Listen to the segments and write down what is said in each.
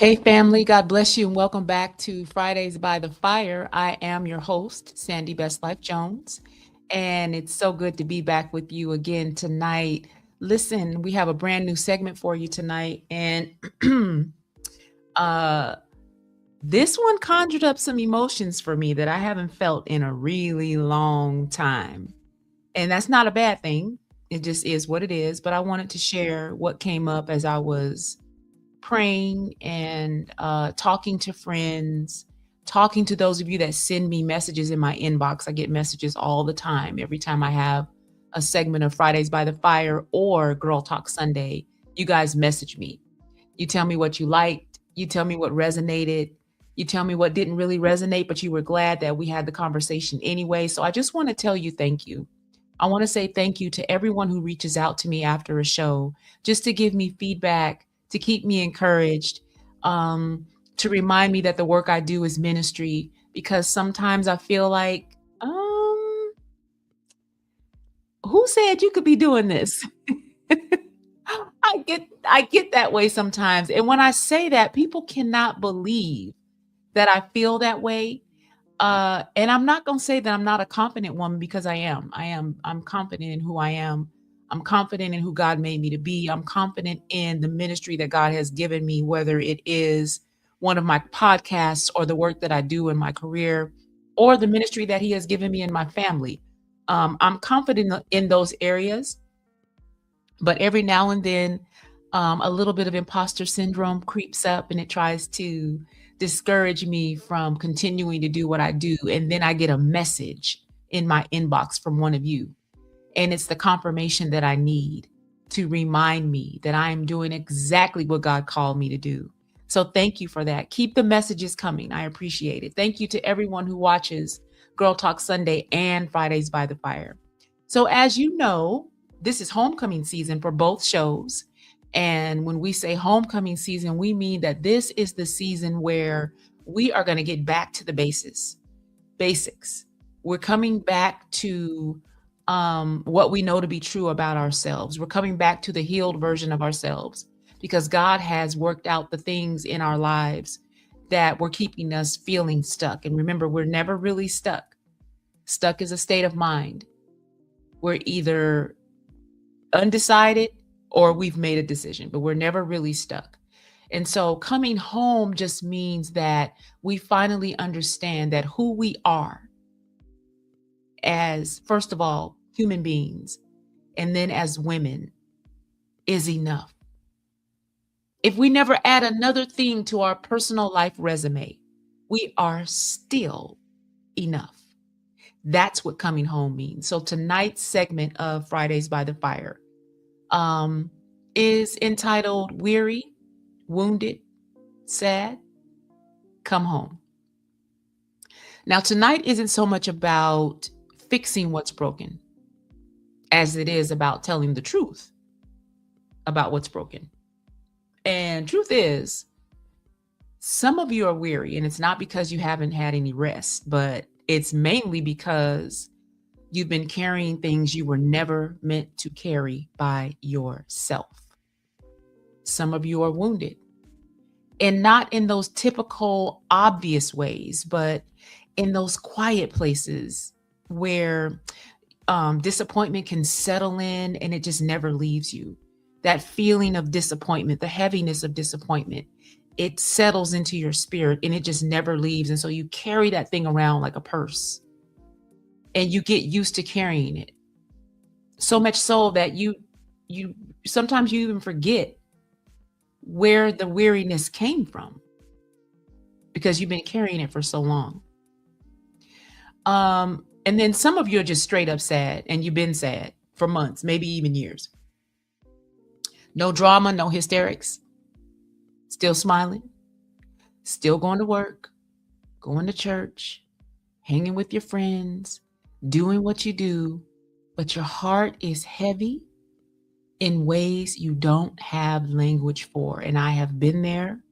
Hey, family, God bless you, and welcome back to Fridays by the Fire. I am your host, Sandy Best Life Jones, and it's so good to be back with you again tonight. Listen, we have a brand new segment for you tonight, and uh, this one conjured up some emotions for me that I haven't felt in a really long time. And that's not a bad thing, it just is what it is. But I wanted to share what came up as I was praying and talking to friends, talking to those of you that send me messages in my inbox. I get messages all the time. Every time I have a segment of Fridays by the Fire or Girl Talk Sunday, you guys message me. You tell me what you liked. You tell me what resonated. You tell me what didn't really resonate, but you were glad that we had the conversation anyway. So I just want to tell you thank you. I want to say thank you to everyone who reaches out to me after a show just to give me feedback, to keep me encouraged, to remind me that the work I do is ministry. Because sometimes I feel like, who said you could be doing this? I get that way sometimes. And when I say that, people cannot believe that I feel that way. And I'm not going to say that I'm not a confident woman because I am. I'm confident in who I am. I'm confident in who God made me to be. I'm confident in the ministry that God has given me, whether it is one of my podcasts or the work that I do in my career or the ministry that He has given me in my family. I'm confident in those areas, but every now and then, a little bit of imposter syndrome creeps up and it tries to discourage me from continuing to do what I do. And then I get a message in my inbox from one of you. And it's the confirmation that I need to remind me that I am doing exactly what God called me to do. So thank you for that. Keep the messages coming. I appreciate it. Thank you to everyone who watches Girl Talk Sunday and Fridays by the Fire. So as you know, this is homecoming season for both shows. And when we say homecoming season, we mean that this is the season where we are going to get back to the basics. We're coming back to what we know to be true about ourselves. We're coming back to the healed version of ourselves because God has worked out the things in our lives that were keeping us feeling stuck. And remember, we're never really stuck. Stuck is a state of mind. We're either undecided or we've made a decision, but we're never really stuck. And so coming home just means that we finally understand that who we are as, first of all, human beings, and then as women is enough. If we never add another thing to our personal life resume, we are still enough. That's what coming home means. So tonight's segment of Fridays by the Fire is entitled Weary, Wounded, Sad, Come Home. Now, tonight isn't so much about fixing what's broken as it is about telling the truth about what's broken. And truth is, some of you are weary, and it's not because you haven't had any rest, but it's mainly because you've been carrying things you were never meant to carry by yourself. Some of you are wounded, and not in those typical obvious ways, but in those quiet places where disappointment can settle in and it just never leaves you. That feeling of disappointment, the heaviness of disappointment, it settles into your spirit and it just never leaves. And so you carry that thing around like a purse and you get used to carrying it. So much so that you sometimes you even forget where the weariness came from because you've been carrying it for so long. And then some of you are just straight up sad and you've been sad for months, maybe even years. No drama, no hysterics. Still smiling, still going to work, going to church, hanging with your friends, doing what you do, but your heart is heavy in ways you don't have language for. And I have been there.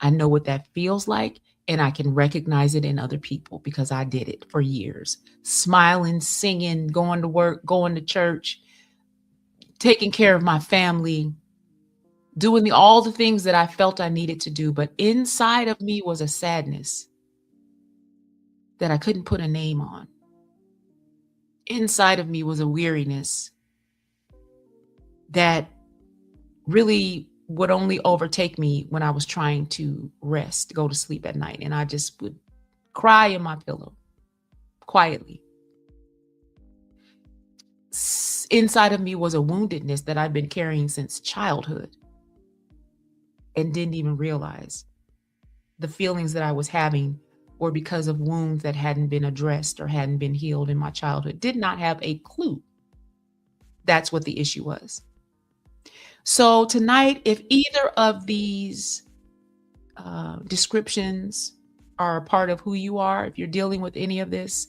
I know what that feels like, and I can recognize it in other people because I did it for years. Smiling, singing, going to work, going to church, taking care of my family, doing all the things that I felt I needed to do. But inside of me was a sadness that I couldn't put a name on. Inside of me was a weariness that really would only overtake me when I was trying to rest, go to sleep at night. And I just would cry in my pillow quietly. Inside of me was a woundedness that I'd been carrying since childhood and didn't even realize the feelings that I was having were because of wounds that hadn't been addressed or hadn't been healed in my childhood. Did not have a clue that's what the issue was. So tonight, if either of these descriptions are a part of who you are, if you're dealing with any of this,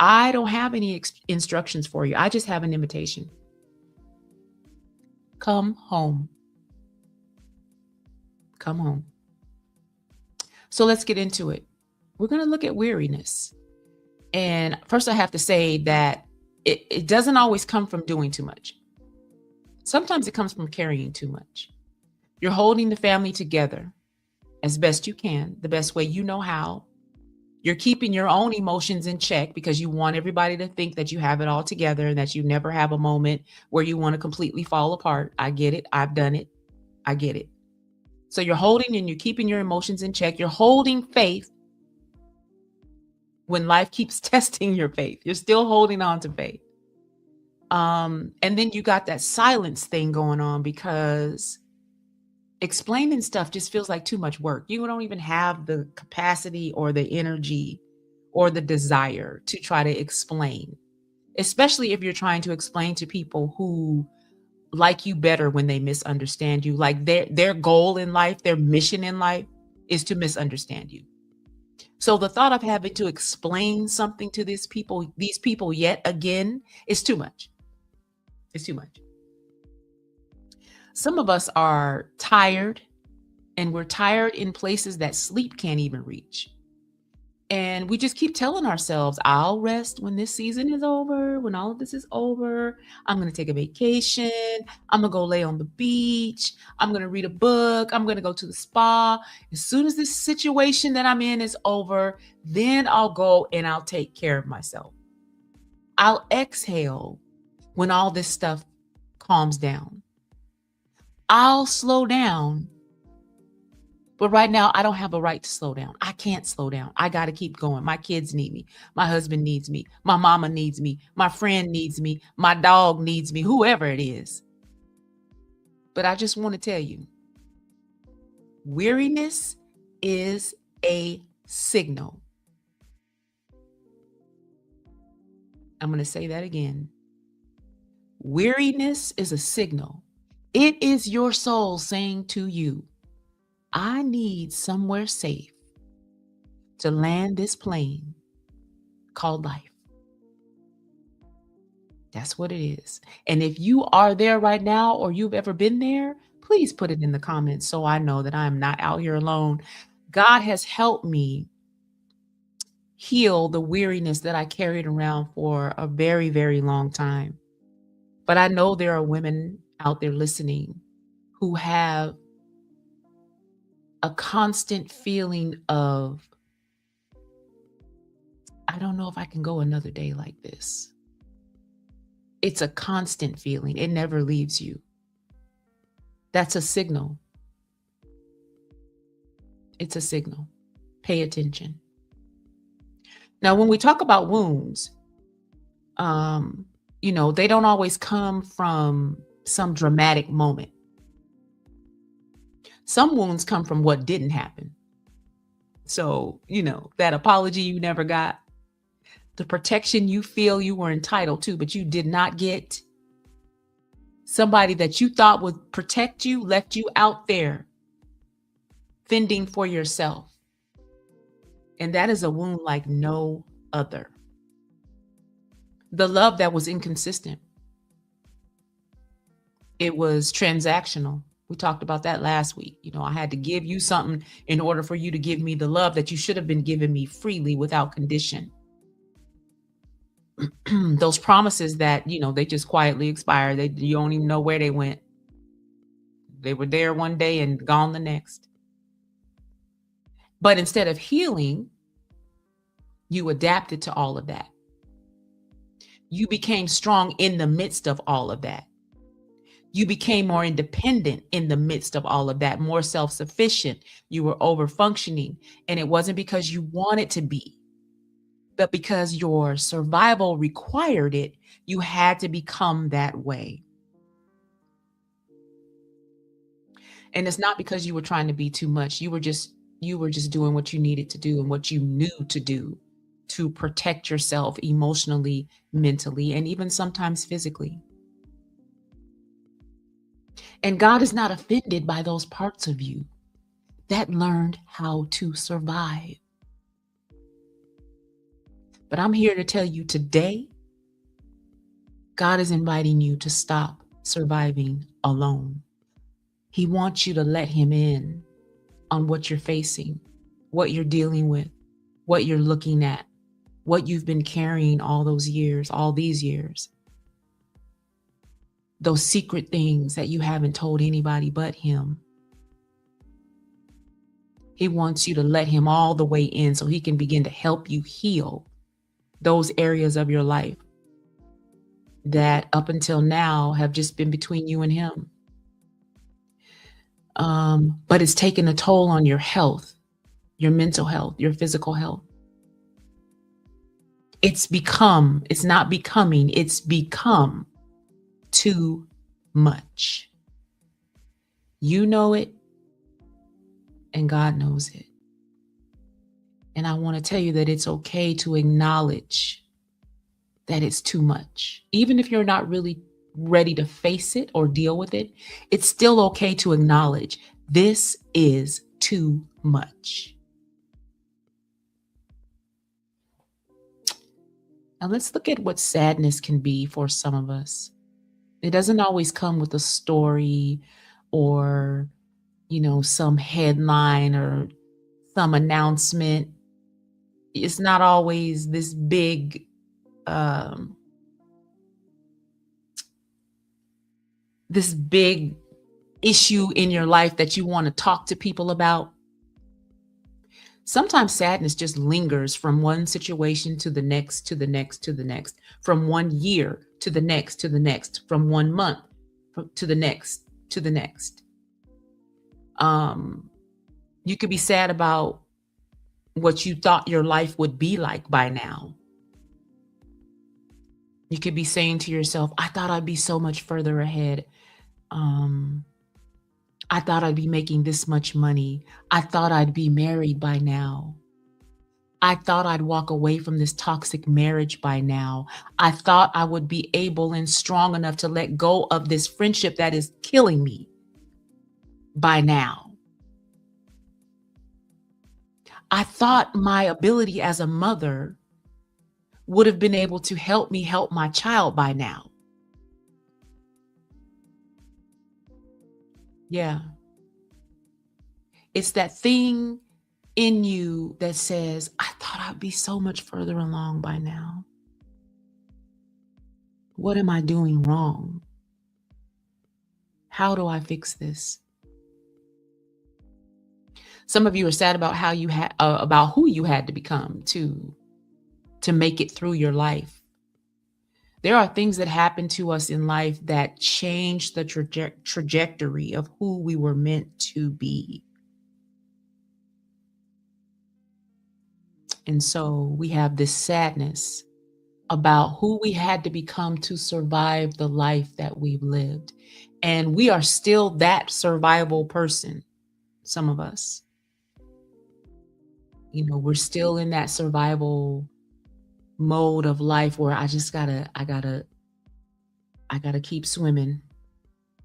I don't have any instructions for you. I just have an invitation. Come home. Come home. So let's get into it. We're going to look at weariness. And first, I have to say that it doesn't always come from doing too much. Sometimes it comes from carrying too much. You're holding the family together as best you can, the best way you know how. You're keeping your own emotions in check because you want everybody to think that you have it all together and that you never have a moment where you want to completely fall apart. I get it. I've done it. I get it. So you're holding and you're keeping your emotions in check. You're holding faith when life keeps testing your faith. You're still holding on to faith. And then you got that silence thing going on because explaining stuff just feels like too much work. You don't even have the capacity or the energy or the desire to try to explain, especially if you're trying to explain to people who like you better when they misunderstand you. Like their goal in life, their mission in life is to misunderstand you. So the thought of having to explain something to these people yet again is too much. It's too much. Some of us are tired, and we're tired in places that sleep can't even reach. And we just keep telling ourselves, I'll rest when this season is over, when all of this is over. I'm going to take a vacation. I'm going to go lay on the beach. I'm going to read a book. I'm going to go to the spa. As soon as this situation that I'm in is over, then I'll go and I'll take care of myself. I'll exhale when all this stuff calms down. I'll slow down. But right now, I don't have a right to slow down. I can't slow down. I got to keep going. My kids need me. My husband needs me. My mama needs me. My friend needs me. My dog needs me, whoever it is. But I just want to tell you, weariness is a signal. I'm going to say that again. Weariness is a signal. It is your soul saying to you, I need somewhere safe to land this plane called life. That's what it is. And if you are there right now or you've ever been there, please put it in the comments so I know that I'm not out here alone. God has helped me heal the weariness that I carried around for a very, very long time. But I know there are women out there listening who have a constant feeling of, I don't know if I can go another day like this. It's a constant feeling. It never leaves you. That's a signal. It's a signal. Pay attention. Now, when we talk about wounds, they don't always come from some dramatic moment. Some wounds come from what didn't happen. So, that apology you never got, the protection you feel you were entitled to, but you did not get. Somebody that you thought would protect you left you out there fending for yourself. And that is a wound like no other. The love that was inconsistent. It was transactional. We talked about that last week. I had to give you something in order for you to give me the love that you should have been giving me freely without condition. Those promises that, they just quietly expire. You don't even know where they went. They were there one day and gone the next. But instead of healing, you adapted to all of that. You became strong in the midst of all of that. You became more independent in the midst of all of that, more self sufficient. You were over functioning. And it wasn't because you wanted to be, but because your survival required it. You had to become that way. And it's not because you were trying to be too much. You were just doing what you needed to do and what you knew to do to protect yourself emotionally, mentally, and even sometimes physically. And God is not offended by those parts of you that learned how to survive. But I'm here to tell you today, God is inviting you to stop surviving alone. He wants you to let him in on what you're facing, what you're dealing with, what you're looking at, what you've been carrying all those years, all these years. Those secret things that you haven't told anybody but him. He wants you to let him all the way in so he can begin to help you heal those areas of your life that up until now have just been between you and him. But it's taken a toll on your health, your mental health, your physical health. It's not becoming, it's become too much. You know it, and God knows it. And I want to tell you that it's okay to acknowledge that it's too much. Even if you're not really ready to face it or deal with it, it's still okay to acknowledge this is too much. Now let's look at what sadness can be for some of us. It doesn't always come with a story or, some headline or some announcement. It's not always this big issue in your life that you want to talk to people about. Sometimes sadness just lingers from one situation to the next, to the next, to the next, from 1 year to the next, from 1 month to the next, to the next. You could be sad about what you thought your life would be like by now. You could be saying to yourself, I thought I'd be so much further ahead. I thought I'd be making this much money. I thought I'd be married by now. I thought I'd walk away from this toxic marriage by now. I thought I would be able and strong enough to let go of this friendship that is killing me by now. I thought my ability as a mother would have been able to help me help my child by now. Yeah. It's that thing in you that says, I thought I'd be so much further along by now. What am I doing wrong? How do I fix this? Some of you are sad about how you had about who you had to become to make it through your life. There are things that happen to us in life that change the trajectory of who we were meant to be. And so we have this sadness about who we had to become to survive the life that we've lived. And we are still that survival person, some of us. We're still in that survival mode of life where I gotta keep swimming.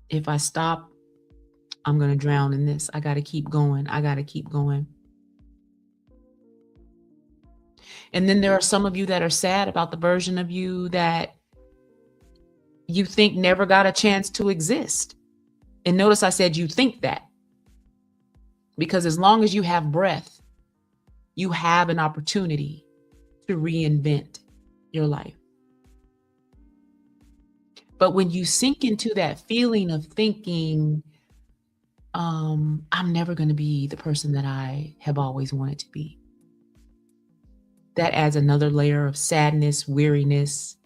If I stop, I'm gonna drown in this. I gotta keep going. And then there are some of you that are sad about the version of you that you think never got a chance to exist. And notice I said you think that, because as long as you have breath, you have an opportunity to reinvent your life. But when you sink into that feeling of thinking, I'm never going to be the person that I have always wanted to be. That adds another layer of sadness, weariness.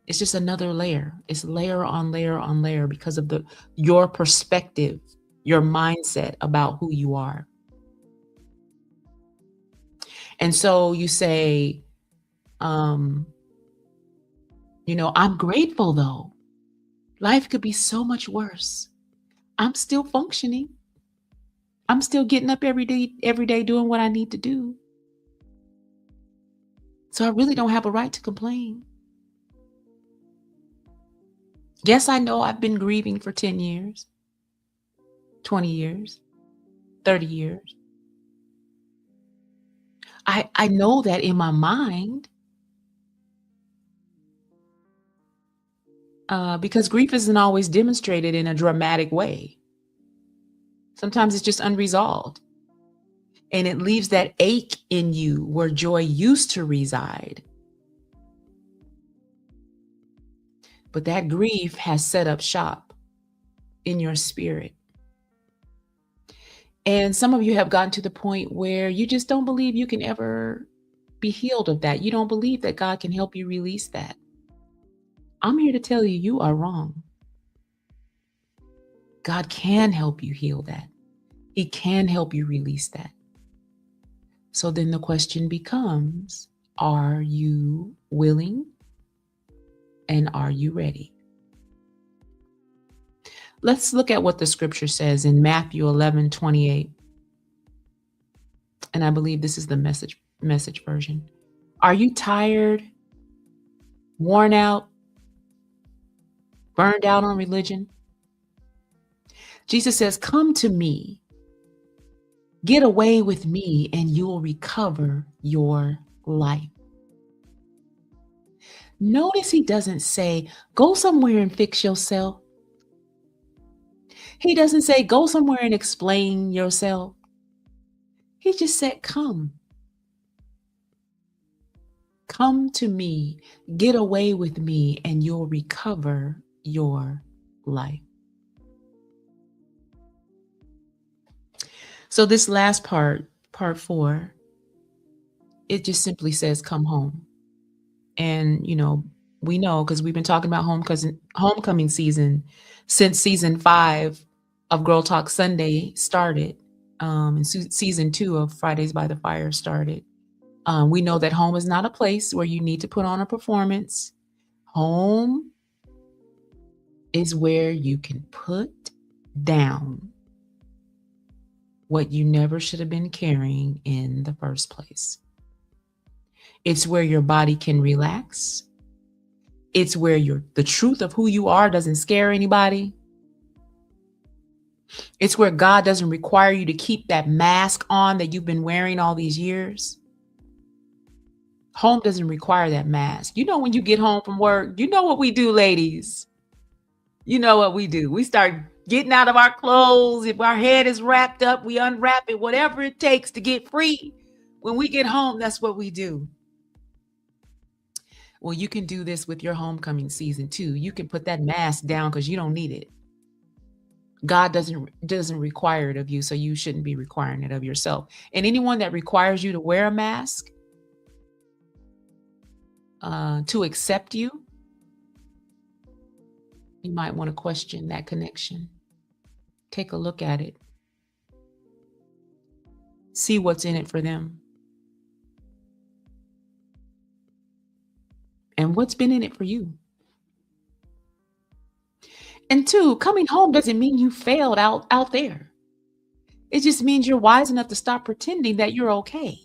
It's just another layer. It's layer on layer on layer because of your perspective, your mindset about who you are. And so you say, I'm grateful though. Life could be so much worse. I'm still functioning. I'm still getting up every day doing what I need to do. So I really don't have a right to complain. Yes, I know I've been grieving for 10 years, 20 years, 30 years. I know that in my mind, because grief isn't always demonstrated in a dramatic way. Sometimes it's just unresolved. And it leaves that ache in you where joy used to reside. But that grief has set up shop in your spirit. And some of you have gotten to the point where you just don't believe you can ever be healed of that. You don't believe that God can help you release that. I'm here to tell you, you are wrong. God can help you heal that. He can help you release that. So then the question becomes, are you willing and are you ready? Let's look at what the scripture says in Matthew 11:28. And I believe this is the message version. Are you tired, worn out, burned out on religion? Jesus says, come to me, get away with me, and you'll recover your life. Notice he doesn't say, go somewhere and fix yourself. He doesn't say, go somewhere and explain yourself. He just said, come. Come to me, get away with me, and you'll recover your life. So this last part 4, it just simply says, come home. And, we know because we've been talking about homecoming season since season 5 of Girl Talk Sunday started, and season 2 of Fridays by the Fire started. We know that home is not a place where you need to put on a performance. Home is where you can put down what you never should have been carrying in the first place. It's where your body can relax. It's where the truth of who you are doesn't scare anybody. It's where God doesn't require you to keep that mask on that you've been wearing all these years. Home doesn't require that mask. When you get home from work, you know what we do, ladies. You know what we do. We start getting out of our clothes. If our head is wrapped up, we unwrap it, whatever it takes to get free. When we get home, that's what we do. Well, you can do this with your homecoming season too. You can put that mask down because you don't need it. God doesn't require it of you, so you shouldn't be requiring it of yourself. And anyone that requires you to wear a mask to accept you, you might want to question that connection. Take a look at it. See what's in it for them. And what's been in it for you. And 2, coming home doesn't mean you failed out there. It just means you're wise enough to stop pretending that you're okay.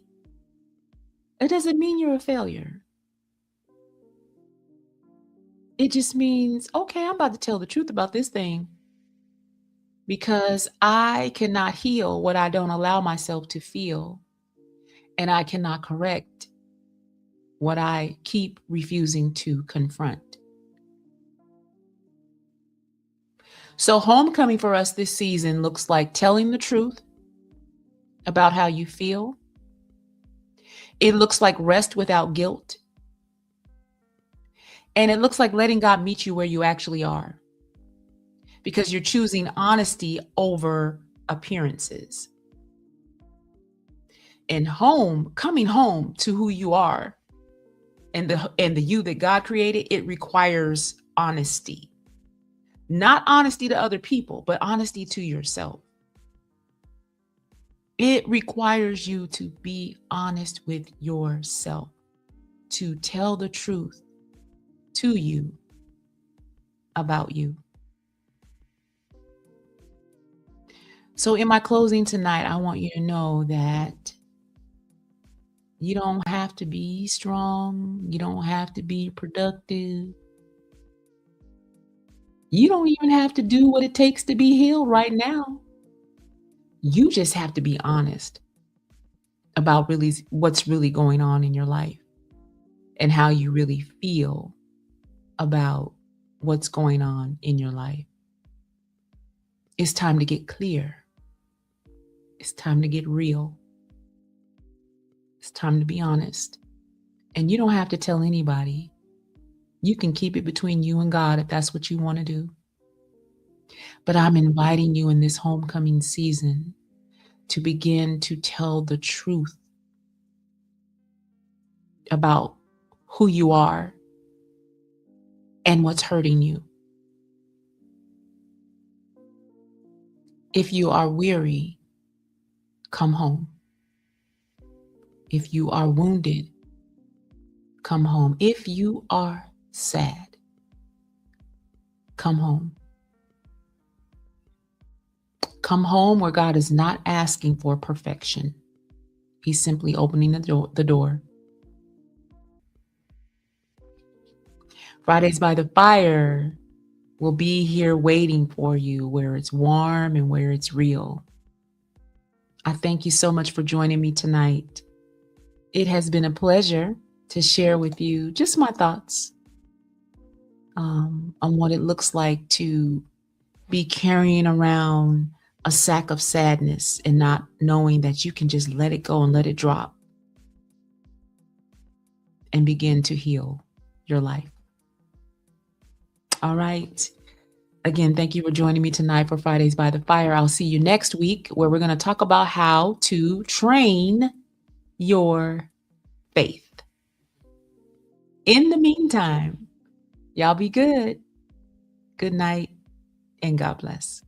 It doesn't mean you're a failure. It just means, okay, I'm about to tell the truth about this thing because I cannot heal what I don't allow myself to feel, and I cannot correct what I keep refusing to confront. So homecoming for us this season looks like telling the truth about how you feel. It looks like rest without guilt. And it looks like letting God meet you where you actually are. because you're choosing honesty over appearances. And coming home to who you are and the you that God created, it requires honesty. Not honesty to other people, but honesty to yourself. It requires you to be honest with yourself, to tell the truth to you about you. So, in my closing tonight, I want you to know that you don't have to be strong, you don't have to be productive, you don't even have to do what it takes to be healed right now. You just have to be honest about what's really going on in your life and how you really feel about what's going on in your life. It's time to get clear. It's time to get real. It's time to be honest. And you don't have to tell anybody. You can keep it between you and God if that's what you want to do. But I'm inviting you in this homecoming season to begin to tell the truth about who you are and what's hurting you. If you are weary, come home. If you are wounded, come home. If you are sad, come home. Come home where God is not asking for perfection. He's simply opening the door. Fridays by the Fire will be here waiting for you where it's warm and where it's real. I thank you so much for joining me tonight. It has been a pleasure to share with you just my thoughts on what it looks like to be carrying around a sack of sadness and not knowing that you can just let it go and let it drop and begin to heal your life. All right. Again, thank you for joining me tonight for Fridays by the Fire. I'll see you next week where we're going to talk about how to train your faith. In the meantime, y'all be good. Good night and God bless.